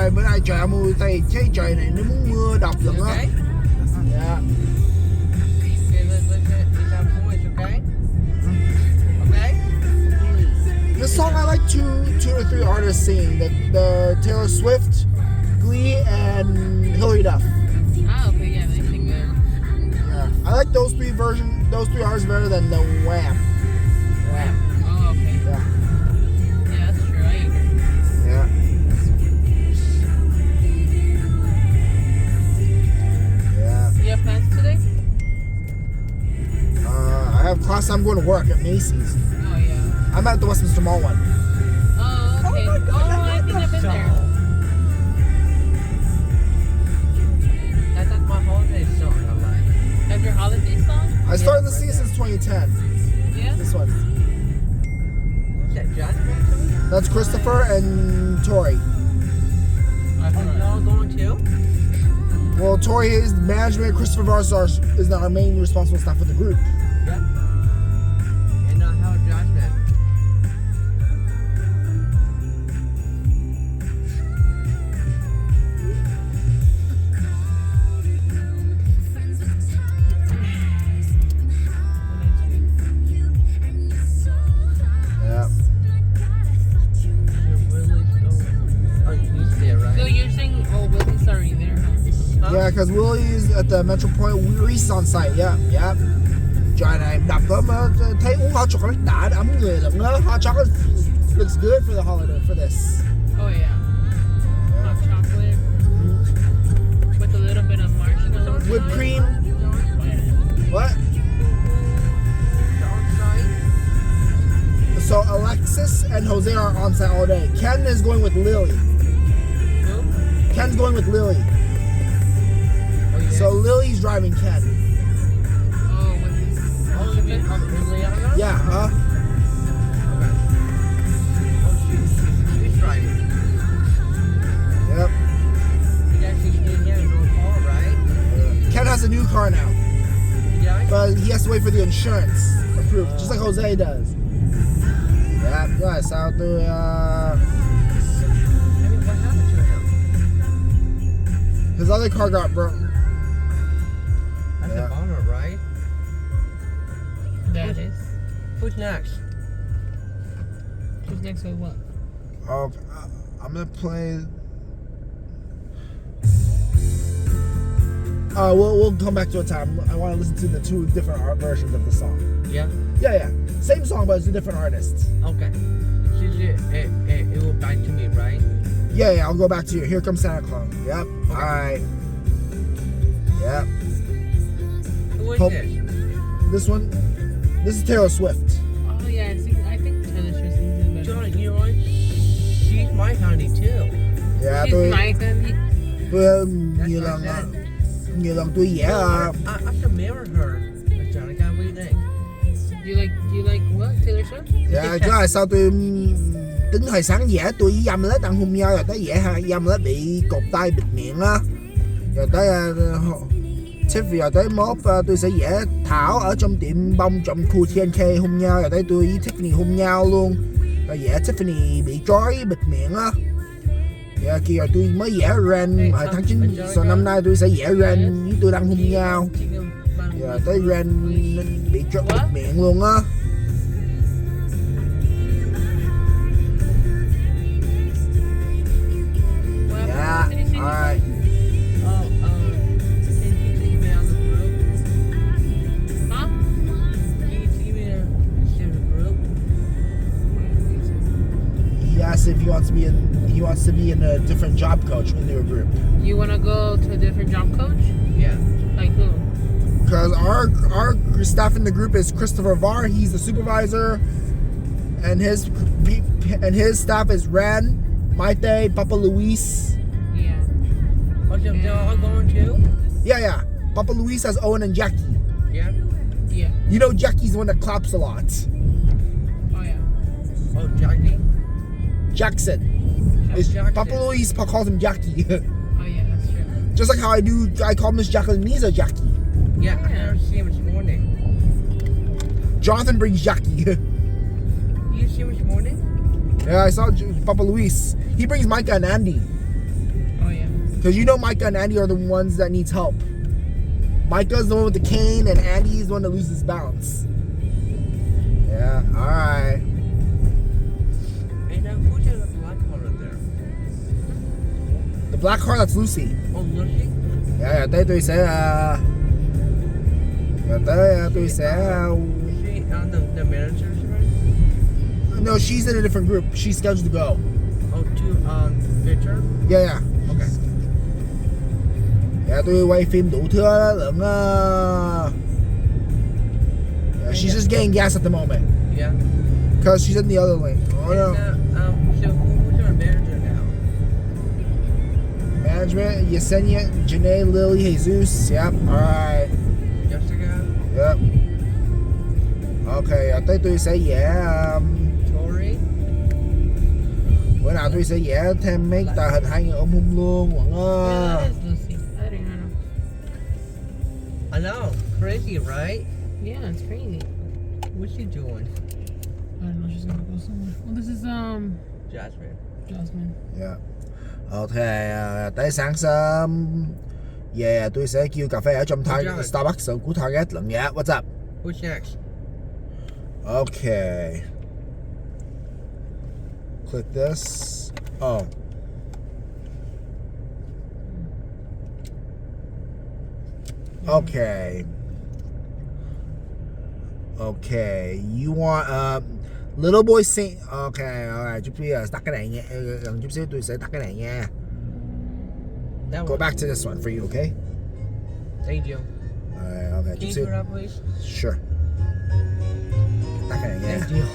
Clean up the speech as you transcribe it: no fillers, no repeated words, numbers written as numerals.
trời bữa nay trời mưa thấy trời này nó muốn mưa đập lần á. Okay. Yeah. Okay, let's is that voice, okay? Okay? The song I like two or three artists singing. The Taylor Swift, Glee, and Hilary Duff. Oh, okay, yeah, they sing good. Yeah. I like those three artists better than the Wham. Oh, okay. Yeah. Yeah, that's true. I agree. Yeah. Yeah. You have plans today? I have class. I'm going to work at Macy's. Oh, yeah. I'm at the Westminster Mall one. Oh, okay. Oh my God, I think I've been there. That's my holiday song I like. That's your holiday song? I started the season since 2010. Yeah? This one. Who's that, John? That's Christopher and Tori. I Oh, y'all going too? Well, Tori is the management. Christopher Varsar is our main responsible staff for the group. Yep. And how Josh been? Yeah. He's there, right? So you're saying, oh, Willie's already there, huh? Yeah, because Willie's at the Metro Point. Reese is on site. Yeah, yeah. Trời này đập đó mà thấy uống hot chocolate đã ấm người lắm đó. Hot chocolate looks good for the holiday for this. Oh, yeah. Hot chocolate with a little bit of marshmallow. Whipped cream. What? So Alexis and Jose are on site all day. Ken is going with Lily. Who? Ken's going with Lily. Oh, yeah. So Lily's driving Ken. Oh, with his husband? Yeah, huh? Okay. Oh, she's driving. Yep. You guys see me here in North Hall, right? Ken has a new car now, Yeah. but he has to wait for the insurance approved, just like Jose does. Yeah, sao tôi I mean, what happened to him? his other car got broke. That's Yeah. a bummer, right? That is. Who's next? Who's next with what? Oh, I'm gonna play. We'll come back to a time. I want to listen to the two different art versions of the song. Yeah. Yeah. Same song, but it's a different artist. Okay. It will back to me, right? Yeah, I'll go back to you. Here Comes Santa Claus. Yep. Okay. All right. Yep. Who is Hope- this? This one. This is Taylor Swift. Oh, yeah, I think Taylor Swift sings it better. John, you know what? She's my honey too. Yeah, She's nice and tôi That's nhiều what I lần said. nhiều lần tôi vẽ I should marry her. John, I got what do you think? you like what? Taylor Swift? dạ chứ là sao tôi tính hồi sáng vẽ tôi với Dâm lấy đang hôn nhau rồi tới vẽ hai Dâm lấy bị cột tay bịt miệng á rồi tới rồi tới mốt tôi sẽ vẽ Thảo ở trong tiệm bông trong khu TNK hôn nhau rồi tới tôi với Tiffany hôn nhau luôn rồi vẽ Tiffany bị trói bịt miệng á. Dạ kia rồi tôi mới vẽ Ren hồi tháng 9 rồi năm nay tôi sẽ vẽ Ren với tôi đang hôn nhau. Giờ tới Ren bị trói bịt miệng luôn á. Yeah, alright. Oh, can you take me on the group? Huh? Can you take me to the group? He asked if he wants to be in a different job coach in your group. You want to go to a different job coach? Yeah. Like who? Because our staff in the group is Christopher Varr. He's the supervisor, and his staff is Ren, Maite, Papa Luis. Yeah. Oh, so they're all going too? Yeah. Papa Luis has Owen and Jackie. Yeah. Yeah. You know Jackie's the one that claps a lot. Oh, yeah. Oh, Jackie? Jackson. It's Jackson. Papa Luis calls him Jackie. Oh, yeah, that's true. Just like how I call Miss Jacqueline Jackie. Yeah, I never see him this morning. Jonathan brings Jackie. You see him this morning? Yeah, I saw Papa Luis. He brings Micah and Andy. Because you know Micah and Andy are the ones that needs help. Micah's the one with the cane, and Andy's the one that loses balance. Yeah, alright. Hey, now who's in the black color there? The black car, that's Lucy. Oh, Lucy? Dạ, tới tôi sẽ rồi tới tôi sẽ Is she on the manager's right? No, she's in a different group. She's scheduled to go. Oh, to picture? Yeah. Okay. Dạ, tôi quay phim đủ thứ đó lận. Yeah, she's just getting gas at the moment. Yeah. Because she's in the other lane. Oh no. So who's our manager now? Management, Yesenia, Janae, Lily, Jesus. Yep, alright. Jessica? Yep. Okay, tới tôi sẽ vẽ Tori? bữa nào tôi sẽ vẽ thêm mấy tờ hình hai người ôm hôn luôn. Yeah, that is Lucy. I didn't even know. I know. Crazy, right? Yeah, it's crazy. What's she doing? I don't know. She's gonna go somewhere. Well, this is Jasmine. Jasmine. Yeah. Ok, tới sáng sớm về tôi sẽ kêu cà phê ở trong Starbucks của Target lận. Yeah, what's up? Who's next? Okay. Click this. Oh. Okay. Okay. You want Little Boy Sing. Okay, alright. Chút xíu tắt cái này nha. Gần chút xíu tôi sẽ tắt cái này nha. Go back to this one for you, okay? Thank you. Alright, okay. Can Chút you xíu. do that, please? Sure. Tắt cái này nha. Thank you.